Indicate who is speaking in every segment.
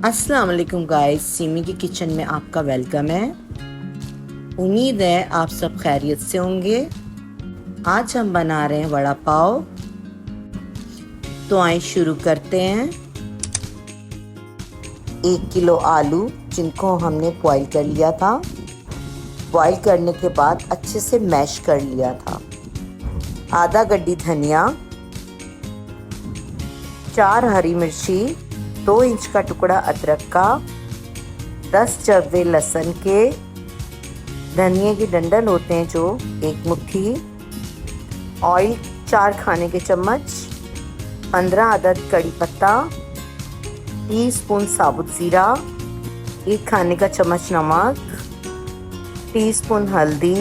Speaker 1: अस्सलाम वालेकुम गाइस, सिमी की किचन में आपका वेलकम है। उम्मीद है आप सब खैरियत से होंगे। आज हम बना रहे हैं वड़ा पाव। तो आइए शुरू करते हैं। 1 किलो आलू जिनको हमने बॉईल कर लिया था। बॉईल करने के बाद अच्छे से मैश कर लिया था। आधा गड्डी धनिया, 4 हरी मिर्ची, 2 इंच का टुकड़ा अदरक का, 10 जव्वे लहसुन के, धनिए के डंडल होते हैं जो 1 मुट्ठी, ऑयल 4 खाने के चम्मच, 15 अदद कड़ी पत्ता, टीस्पून साबुत ज़ीरा, 1 खाने का चम्मच नमक, टीस्पून हल्दी,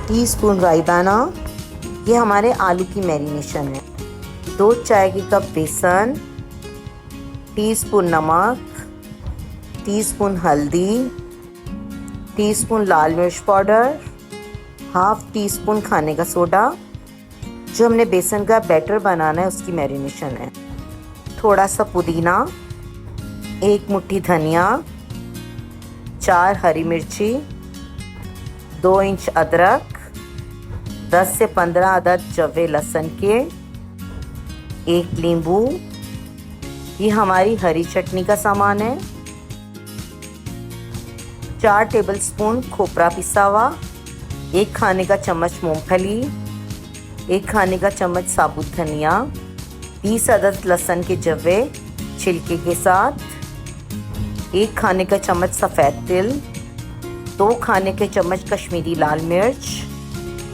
Speaker 1: टीस्पून राई दाना। ये हमारे आलू की मैरिनेशन है। 2 चाय के कप बेसन, टीस्पून नमक, टीस्पून हल्दी, टीस्पून लाल मिर्च पाउडर, हाफ टीस्पून खाने का सोडा। जो हमने बेसन का बैटर बनाना है उसकी मैरिनेशन है। थोड़ा सा पुदीना, 1 मुट्ठी धनिया, 4 हरी मिर्ची, 2 इंच अदरक, 10 से 15 अदद जव्वे लहसुन के, 1 नींबू। ये हमारी हरी चटनी का सामान है। 4 टेबलस्पून खोपरा पिसा हुआ, 1 खाने का चम्मच मूंगफली, 1 खाने का चम्मच साबुत धनिया, 20 अदद लहसुन के जव्वे छिलके के साथ, 1 खाने का चम्मच सफ़ेद तिल, 2 खाने के चम्मच कश्मीरी लाल मिर्च,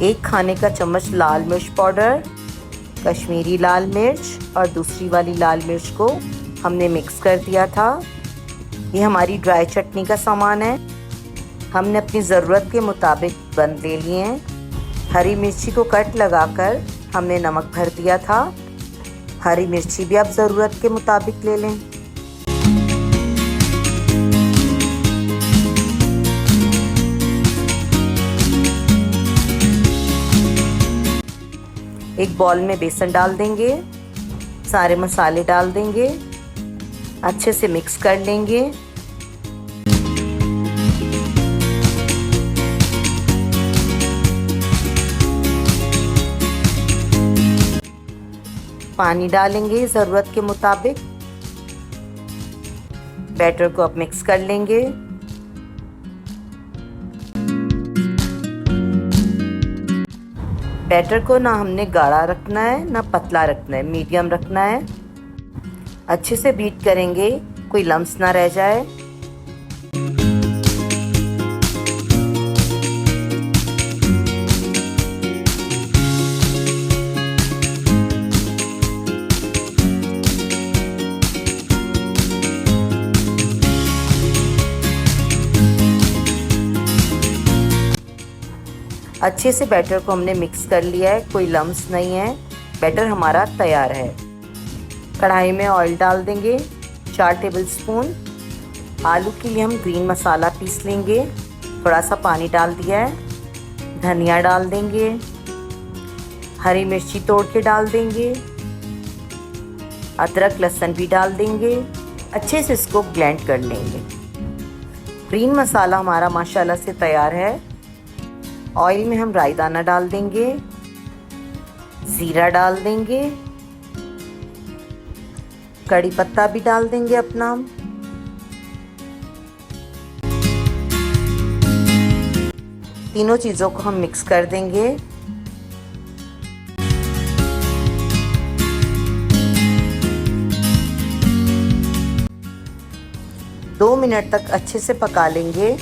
Speaker 1: 1 खाने का चम्मच लाल मिर्च पाउडर। कश्मीरी लाल मिर्च और दूसरी वाली लाल मिर्च को हमने मिक्स कर दिया था। ये हमारी ड्राई चटनी का सामान है। हमने अपनी ज़रूरत के मुताबिक बंद ले लिए हैं। हरी मिर्ची को कट लगाकर हमने नमक भर दिया था। हरी मिर्ची भी आप ज़रूरत के मुताबिक ले लें। एक बॉल में बेसन डाल देंगे, सारे मसाले डाल देंगे, अच्छे से मिक्स कर लेंगे। पानी डालेंगे ज़रूरत के मुताबिक। बैटर को अब मिक्स कर लेंगे। बैटर को ना हमने गाढ़ा रखना है ना पतला रखना है, मीडियम रखना है। अच्छे से बीट करेंगे, कोई लम्स ना रह जाए। अच्छे से बैटर को हमने मिक्स कर लिया है, कोई लम्स नहीं है। बैटर हमारा तैयार है। कढ़ाई में ऑयल डाल देंगे, 4 टेबलस्पून। आलू के लिए हम ग्रीन मसाला पीस लेंगे। थोड़ा सा पानी डाल दिया है। धनिया डाल देंगे, हरी मिर्ची तोड़ के डाल देंगे, अदरक लहसुन भी डाल देंगे। अच्छे से इसको ब्लेंड कर लेंगे। ग्रीन मसाला हमारा माशाल्लाह से तैयार है। ऑयल में हम राई दाना डाल देंगे, ज़ीरा डाल देंगे, कड़ी पत्ता भी डाल देंगे अपना। तीनों चीज़ों को हम मिक्स कर देंगे। दो मिनट तक अच्छे से पका लेंगे।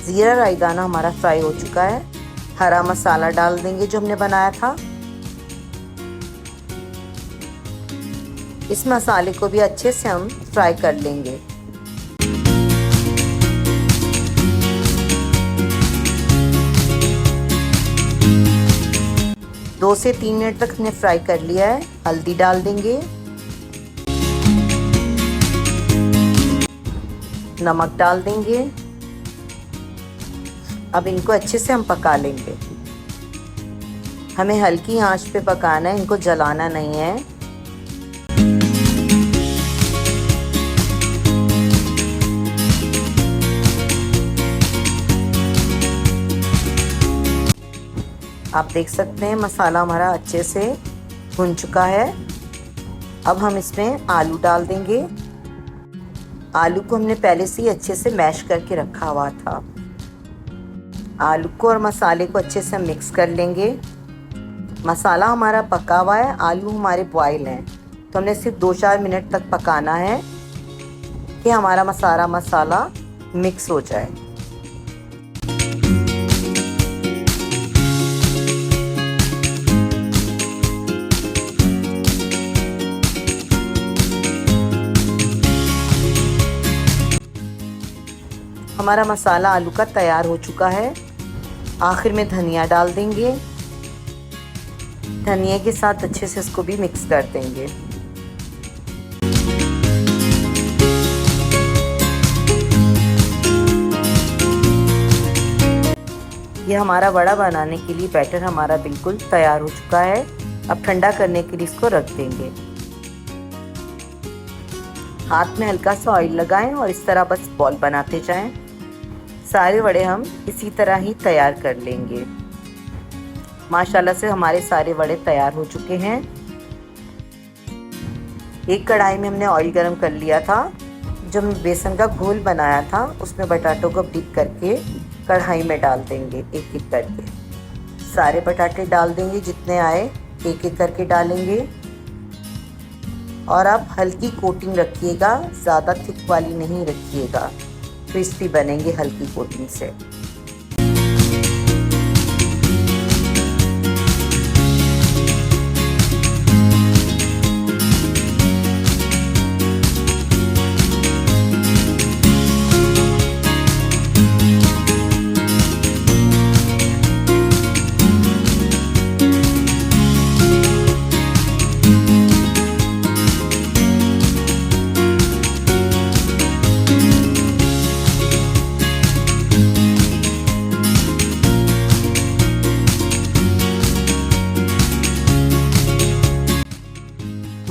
Speaker 1: ज़ीरा राई दाना हमारा फ्राई हो चुका है। हरा मसाला डाल देंगे जो हमने बनाया था। इस मसाले को भी अच्छे से हम फ्राई कर लेंगे। 2 2 से 3 मिनट तक हमने फ्राई कर लिया है। हल्दी डाल देंगे, नमक डाल देंगे। अब इनको अच्छे से हम पका लेंगे। हमें हल्की आंच पे पकाना है, इनको जलाना नहीं है। आप देख सकते हैं मसाला हमारा अच्छे से भुन चुका है। अब हम इसमें आलू डाल देंगे। आलू को हमने पहले से ही अच्छे से मैश करके रखा हुआ था। आलू को और मसाले को अच्छे से मिक्स कर लेंगे। मसाला हमारा पका हुआ है, आलू हमारे बॉयल हैं, तो हमने सिर्फ 2-4 मिनट तक पकाना है कि हमारा मसाला मिक्स हो जाए। हमारा मसाला आलू का तैयार हो चुका है। आखिर में धनिया डाल देंगे। धनिया के साथ अच्छे से इसको भी मिक्स कर देंगे। ये हमारा वड़ा बनाने के लिए बैटर हमारा बिल्कुल तैयार हो चुका है। अब ठंडा करने के लिए इसको रख देंगे। हाथ में हल्का सा ऑयल लगाएं और इस तरह बस बॉल बनाते जाएं। सारे वड़े हम इसी तरह ही तैयार कर लेंगे। माशाल्लाह से हमारे सारे वड़े तैयार हो चुके हैं। एक कढ़ाई में हमने ऑयल गरम कर लिया था। जो हमने बेसन का घोल बनाया था उसमें बटाटों को डिप करके कढ़ाई में डाल देंगे, एक एक करके सारे बटाटे डाल देंगे। जितने आए एक एक करके डालेंगे। और आप हल्की कोटिंग रखिएगा, ज़्यादा थिक वाली नहीं रखिएगा, क्रिस्पी बनेंगे हल्की कोटिंग से।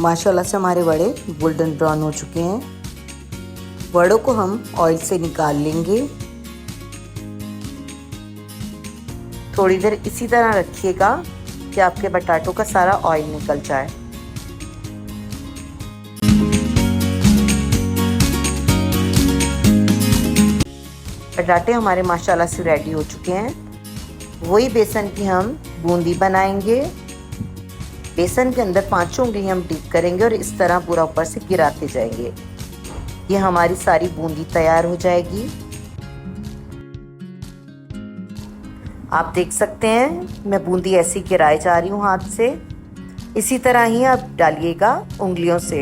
Speaker 1: माशाल्लाह से हमारे वड़े गोल्डन ब्राउन हो चुके हैं। वड़ों को हम ऑयल से निकाल लेंगे। थोड़ी देर इसी तरह रखिएगा कि आपके बटाटों का सारा ऑयल निकल जाए। बटाटे हमारे माशाल्लाह से रेडी हो चुके हैं। वही बेसन की हम बूंदी बनाएंगे। बेसन के अंदर 5 उंगली हम डिप करेंगे और इस तरह पूरा ऊपर से गिराते जाएंगे। ये हमारी सारी बूंदी तैयार हो जाएगी। आप देख सकते हैं मैं बूंदी ऐसी गिराए जा रही हूँ हाथ से। इसी तरह ही आप डालिएगा उंगलियों से।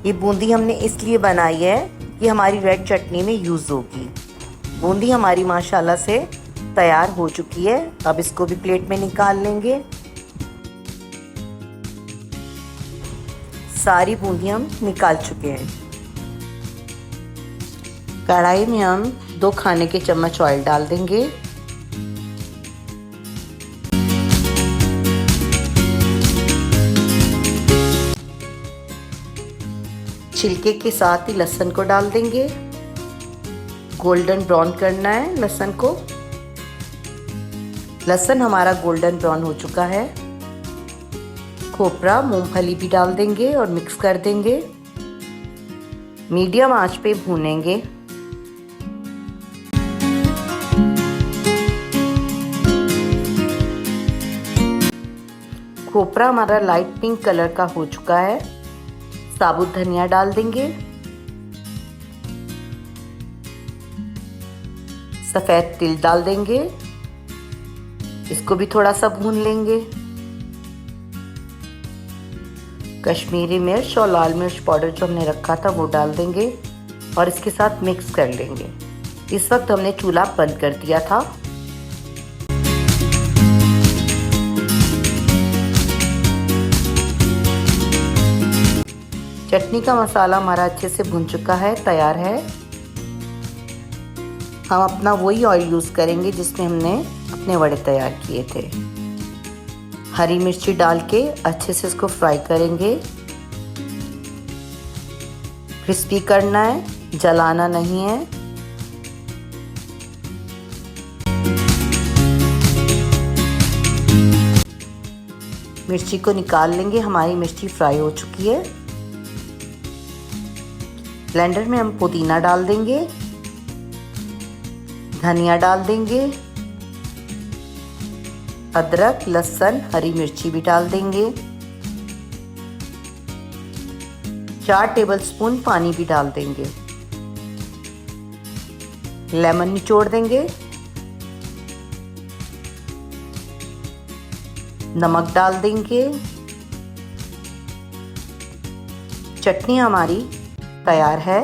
Speaker 1: ये बूंदी हमने इसलिए बनाई है कि हमारी रेड चटनी में यूज़ होगी। बूंदी हमारी माशाल्लाह से तैयार हो चुकी है। अब इसको भी प्लेट में निकाल लेंगे। सारी बूंदी हम निकाल चुके हैं। कढ़ाई में हम 2 खाने के चम्मच ऑयल डाल देंगे। छिलके के साथ ही लहसुन को डाल देंगे। गोल्डन ब्राउन करना है लहसुन को। लहसुन हमारा गोल्डन ब्राउन हो चुका है। खोपरा मूंगफली भी डाल देंगे और मिक्स कर देंगे। मीडियम आंच पे भूनेंगे। खोपरा हमारा लाइट पिंक कलर का हो चुका है। साबुत धनिया डाल देंगे। सफ़ेद तिल डाल देंगे। इसको भी थोड़ा सा भून लेंगे। कश्मीरी मिर्च और लाल मिर्च पाउडर जो हमने रखा था वो डाल देंगे। और इसके साथ मिक्स कर लेंगे। इस वक्त हमने चूल्हा बंद कर दिया था। चटनी का मसाला हमारा अच्छे से भुन चुका है, तैयार है। हम अपना वही ऑयल यूज़ करेंगे जिसमें हमने अपने वड़े तैयार किए थे। हरी मिर्ची डाल के अच्छे से इसको फ्राई करेंगे। क्रिस्पी करना है, जलाना नहीं है। मिर्ची को निकाल लेंगे। हमारी मिर्ची फ्राई हो चुकी है। ब्लेंडर में हम पुदीना डाल देंगे, धनिया डाल देंगे, अदरक, लहसुन, हरी मिर्ची भी डाल देंगे। 4 टेबलस्पून पानी भी डाल देंगे। लेमन निचोड़ देंगे। नमक डाल देंगे। चटनी हमारी तैयार है।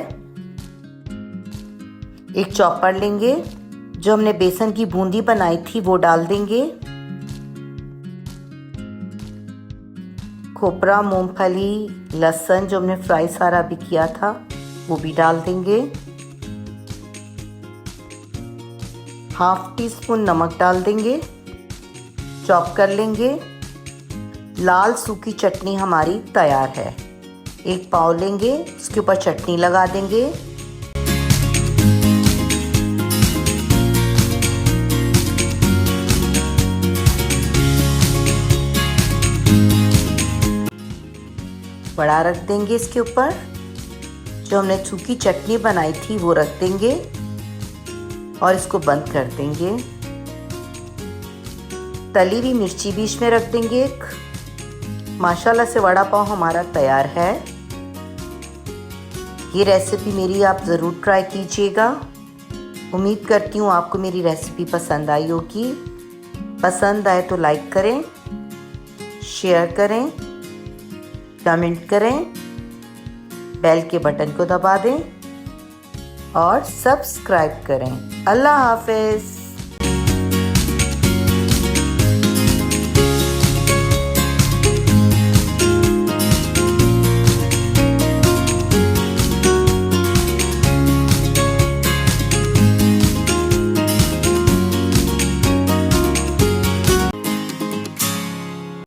Speaker 1: एक चॉपर लेंगे, जो हमने बेसन की बूंदी बनाई थी वो डाल देंगे। खोपरा, मूंगफली, लहसुन जो हमने फ्राई सारा भी किया था वो भी डाल देंगे। हाफ टी स्पून नमक डाल देंगे। चॉप कर लेंगे। लाल सूखी चटनी हमारी तैयार है। एक पाव लेंगे, उसके ऊपर चटनी लगा देंगे। बड़ा रख देंगे इसके ऊपर। जो हमने सूखी चटनी बनाई थी वो रख देंगे और इसको बंद कर देंगे। तली हुई मिर्ची बीच में रख देंगे एक। माशाल्लाह से वड़ा पाव हमारा तैयार है। ये रेसिपी मेरी आप ज़रूर ट्राई कीजिएगा। उम्मीद करती हूँ आपको मेरी रेसिपी पसंद आई होगी। पसंद आए तो लाइक करें, शेयर करें, कमेंट करें, बेल के बटन को दबा दें और सब्सक्राइब करें। अल्लाह हाफ़िज़।